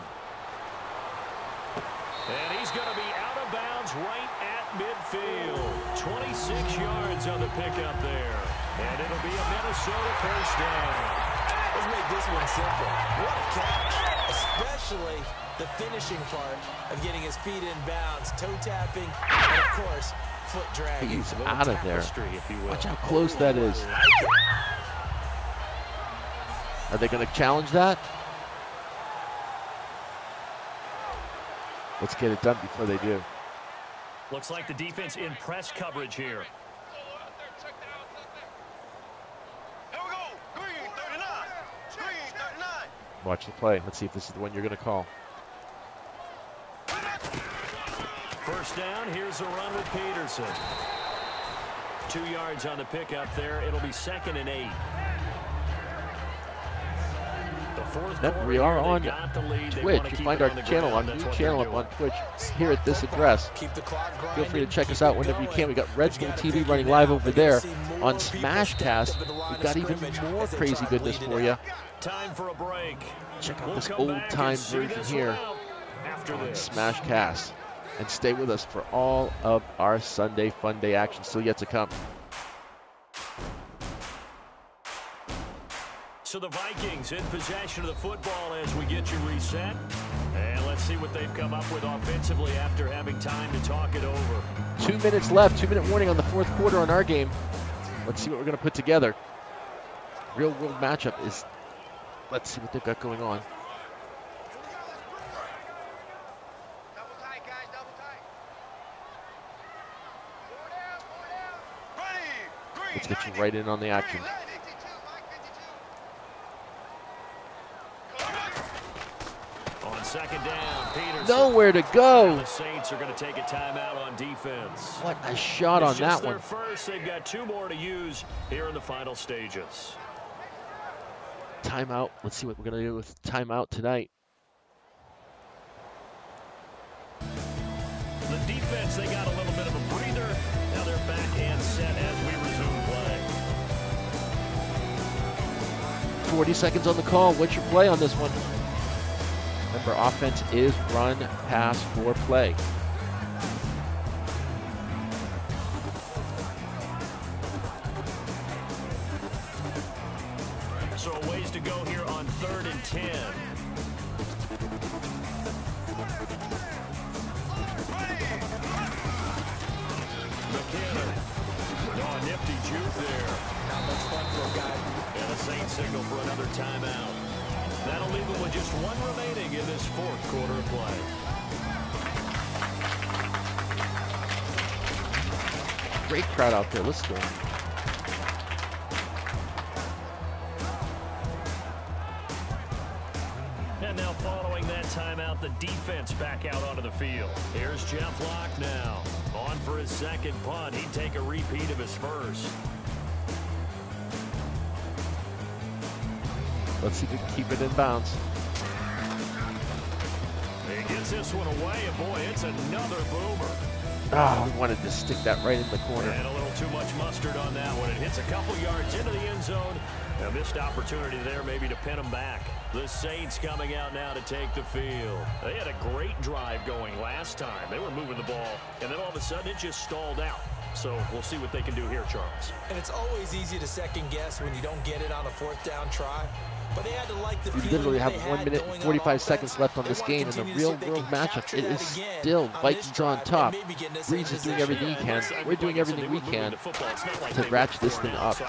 And he's going to be out of bounds right at midfield. 26 yards on the pickup there. And it'll be a Minnesota 1st down. Let's make this one simple. What a catch. Especially the finishing part of getting his feet in bounds, toe tapping, and of course, foot drag. He's out of there. Watch how close that is. Are they going to challenge that? Let's get it done before they do. Looks like the defense in press coverage here. Watch the play. Let's see if this is the one you're going to call. First down, here's a run with Peterson. 2 yards on the pickup there. It'll be 2nd and 8. Remember, we are on Twitch. You find our channel, our new channel up on Twitch here at this address. Feel free to check us out whenever you can. We got Red Bull TV running live over there. On Smashcast, we've got even more crazy goodness for you. Time for a break. Check out this old-time version here on Smashcast. And stay with us for all of our Sunday Fun Day action still yet to come. So the Vikings in possession of the football as we get you reset. And let's see what they've come up with offensively after having time to talk it over. 2 minutes left, 2-minute warning on the fourth quarter on our game. Let's see what we're going to put together. Real world matchup is, let's see what they've got going on. Let's get you right in on the action. On second down, Peterson. Nowhere to go. The Saints are going to take a timeout on defense. What a shot on that one. First, they've got 2 more to use here in the final stages. Timeout. Let's see what we're going to do with timeout tonight. The defense, they got a little bit of a breather. Now they're back and set as we resume play. 40 seconds on the call. What's your play on this one? Remember, offense is run, pass, or play. So a ways to go here on 3rd and 10. Oh, nifty juke there. Not much fun for a guy. And a Saints signal for another timeout. That'll leave them with just 1 remaining in this 4th quarter of play. Great crowd out there. Let's go. And now following that timeout, the defense back out onto the field. Here's Jeff Locke now. On for his 2nd punt. He'd take a repeat of his first. Let's see if we can keep it in bounds. He gets this one away, and boy, it's another boomer. Ah, we wanted to stick that right in the corner. And a little too much mustard on that one. It hits a couple yards into the end zone. A missed opportunity there maybe to pin them back. The Saints coming out now to take the field. They had a great drive going last time. They were moving the ball, and then all of a sudden it just stalled out. So we'll see what they can do here, Charles. And it's always easy to second guess when you don't get it on a 4th down try. But they had to like the we literally have 1 minute and 45 seconds left on this game in the real world matchup. It is still Vikings on top. Breeze is doing everything he can. We're doing everything we can to ratchet this thing up.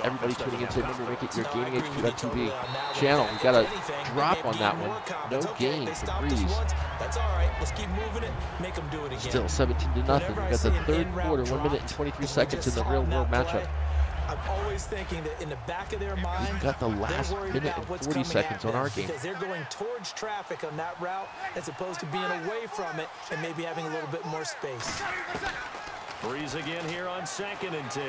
Everybody tuning in today, remember make it your Gaminghq.TV channel. We got a drop on that one. No gain for Breeze. That's all right. Let's keep moving it. Make them do it again. Still 17-0. We got the 3rd quarter, 1 minute and 23 seconds in the real world matchup. I'm always thinking that in the back of their mind, we've got the last minute and 40 seconds on our game. Because they're going towards traffic on that route as opposed to being away from it and maybe having a little bit more space. Breeze again here on 2nd and 10.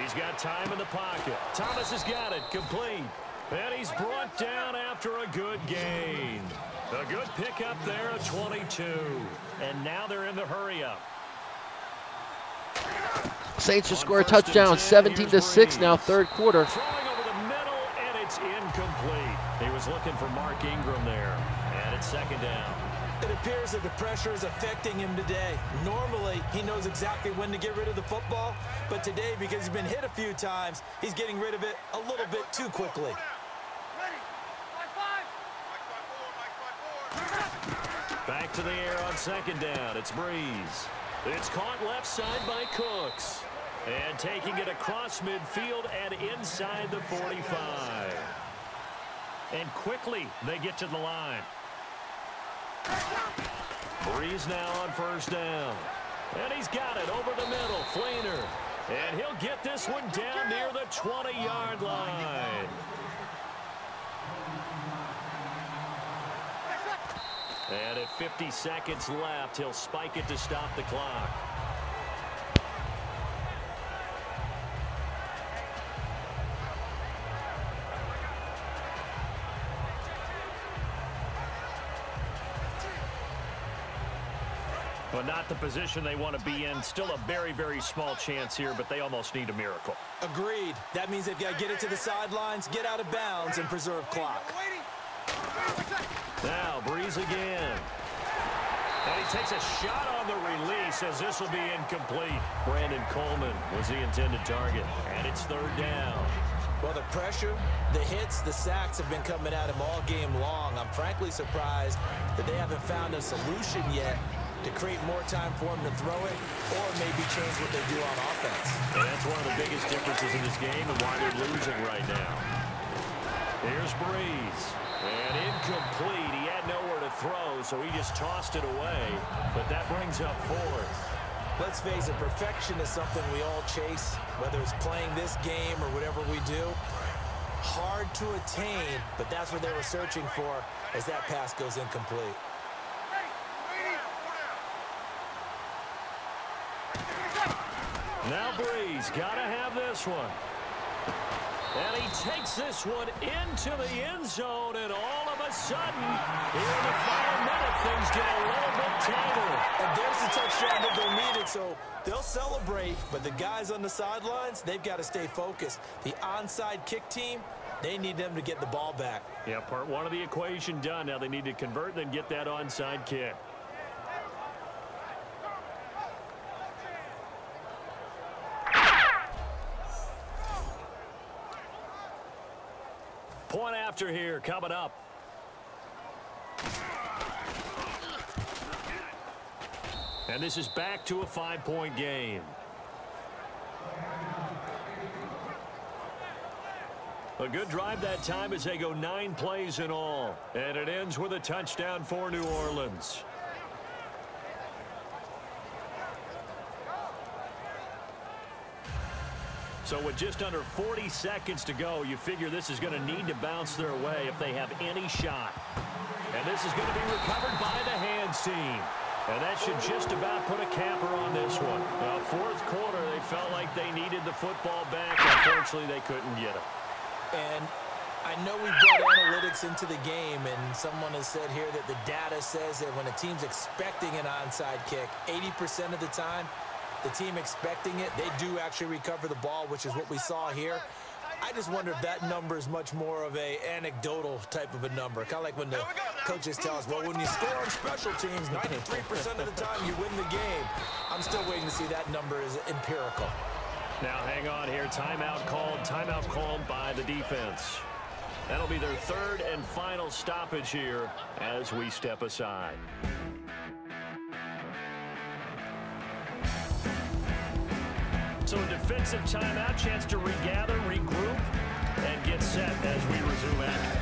He's got time in the pocket. Thomas has got it, complete. And he's brought down after a good gain. A good pickup there at 22. And now they're in the hurry-up. Saints just score a touchdown, 17-6 now, 3rd quarter. Throwing over the middle, and it's incomplete. He was looking for Mark Ingram there, and it's 2nd down. It appears that the pressure is affecting him today. Normally, he knows exactly when to get rid of the football, but today, because he's been hit a few times, he's getting rid of it a little bit too quickly. Back to the air on 2nd down. It's Breeze. It's caught left side by Cooks. And taking it across midfield and inside the 45. And quickly they get to the line. Breeze now on first down. And he's got it over the middle. Flainer. And he'll get this one down near the 20-yard line. And at 50 seconds left, he'll spike it to stop the clock. But not the position they want to be in. Still a very, very small chance here, but they almost need a miracle. Agreed. That means they've got to get it to the sidelines, get out of bounds, and preserve clock. Now, Breeze again. And he takes a shot on the release as this will be incomplete. Brandon Coleman was the intended target, and it's third down. Well, the pressure, the hits, the sacks have been coming at him all game long. I'm frankly surprised that they haven't found a solution yet to create more time for him to throw it or maybe change what they do on offense. And that's one of the biggest differences in this game and why they're losing right now. Here's Breeze. And incomplete. He had nowhere to throw, so he just tossed it away. But that brings up fourth. Let's face it, perfection is something we all chase, whether it's playing this game or whatever we do. Hard to attain, but that's what they were searching for as that pass goes incomplete. Now Breeze, gotta have this one. And he takes this one into the end zone, and all of a sudden, here in the final minute, things get a little bit tangled. And there's the touchdown that they needed, so they'll celebrate, but the guys on the sidelines, they've got to stay focused. The onside kick team, they need them to get the ball back. Yeah, part one of the equation done. Now they need to convert and then get that onside kick. Point after here coming up. And this is back to a 5-point game. A good drive that time as they go 9 plays in all. And it ends with a touchdown for New Orleans. So with just under 40 seconds to go, you figure this is going to need to bounce their way if they have any shot. And this is going to be recovered by the hands team. And that should just about put a capper on this one. Now, fourth quarter, they felt like they needed the football back. Unfortunately, they couldn't get it. And I know we brought analytics into the game, and someone has said here that the data says that when a team's expecting an onside kick, 80% of the time, the team expecting it, they do actually recover the ball, which is what we saw here. I just wonder if that number is much more of a anecdotal type of a number. Kind of like when the coaches tell us, well, when you score on special teams, 93% of the time you win the game. I'm still waiting to see that number is empirical. Now, hang on here. Timeout called by the defense. That'll be their third and final stoppage here as we step aside. So a defensive timeout, chance to regather, regroup, and get set as we resume action.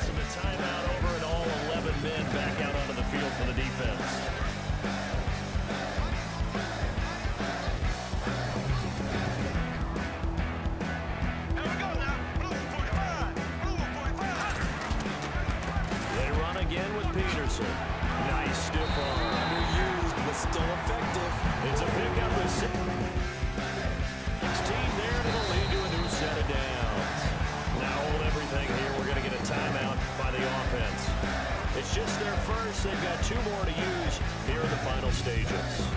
So the timeout over and all 11 men back out onto the field for the defense. They run again with Peterson. Nice stiff arm. Underused, but still effective. It's a pickup with 16 there to the lead to a new set of downs. Now hold everything here. We're going to get a timeout by the offense. It's just their first. They've got 2 more to use here in the final stages.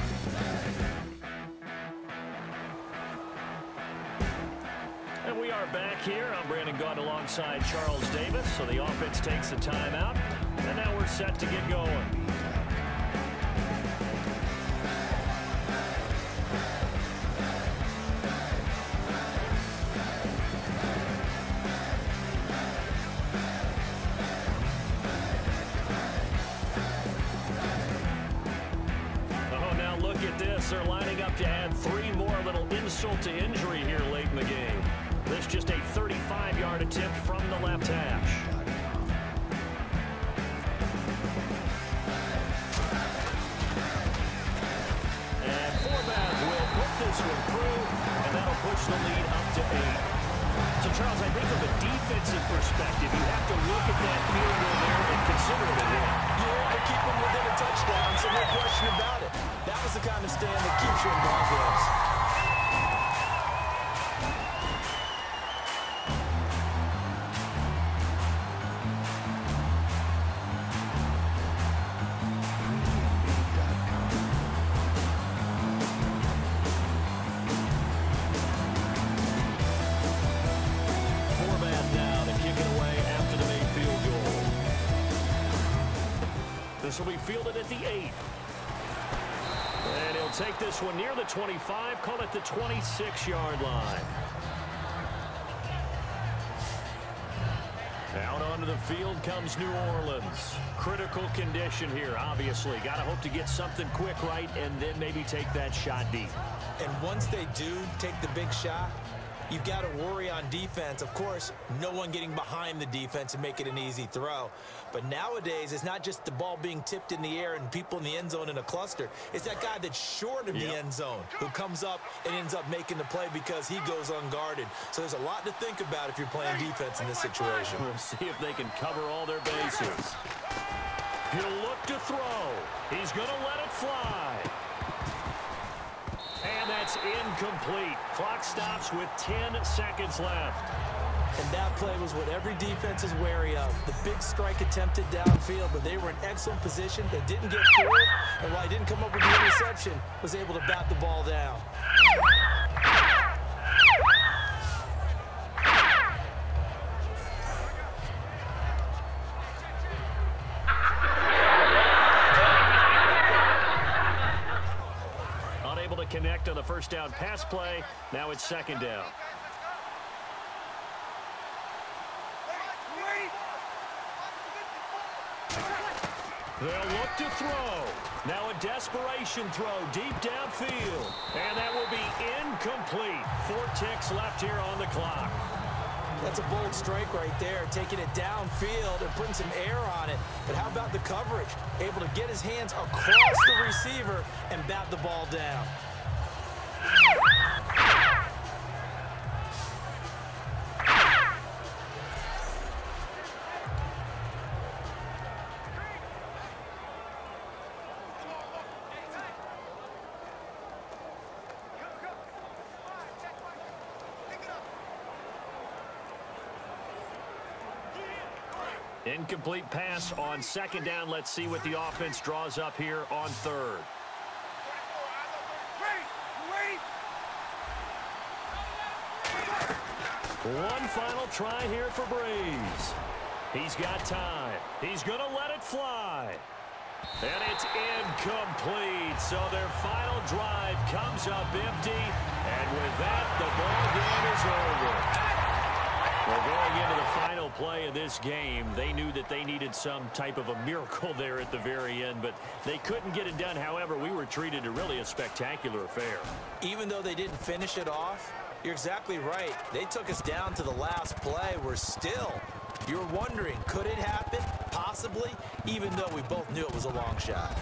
And we are back here. I'm Brandon Gaughan alongside Charles Davis. So the offense takes the timeout. And now we're set to get going. as they're lining up to add 3 more, a little insult to injury here late in the game. This just a 35-yard attempt from the left hash. And Forbath will put this one through, and that'll push the lead up to 8. So, Charles, I think from a defensive perspective, you have to look at that field goal there and consider it a win. Yeah, to keep them within a touchdown, so no question about it. That was the kind of stand that keeps you in ball games. This will be fielded at the 8. And he'll take this one near the 25, call it the 26-yard line. Out onto the field comes New Orleans. Critical condition here, obviously. Got to hope to get something quick right and then maybe take that shot deep. And once they do take the big shot, you've got to worry on defense. Of course, no one getting behind the defense and make it an easy throw. But nowadays, it's not just the ball being tipped in the air and people in the end zone in a cluster. It's that guy that's short of the end zone who comes up and ends up making the play because he goes unguarded. So there's a lot to think about if you're playing defense in this situation. We'll see if they can cover all their bases. He'll look to throw. He's going to let it fly. And that's incomplete. Clock stops with 10 seconds left. And that play was what every defense is wary of. The big strike attempted downfield, but they were in excellent position. They didn't get forward, and while he didn't come up with the interception, was able to bat the ball down. Unable to connect on the first down pass play. Now it's second down. They'll look to throw. Now a desperation throw deep downfield. And that will be incomplete. 4 ticks left here on the clock. That's a bold strike right there, taking it downfield and putting some air on it. But how about the coverage? Able to get his hands across the receiver and bat the ball down. Incomplete pass on second down. Let's see what the offense draws up here on third. One final try here for Breeze. He's got time. He's going to let it fly. And it's incomplete. So their final drive comes up empty. And with that, the ball game is over. Well, going into the final play of this game, they knew that they needed some type of a miracle there at the very end, but they couldn't get it done. However, we were treated to really a spectacular affair. Even though they didn't finish it off, you're exactly right. They took us down to the last play. We're still, you're wondering, could it happen? Possibly, even though we both knew it was a long shot.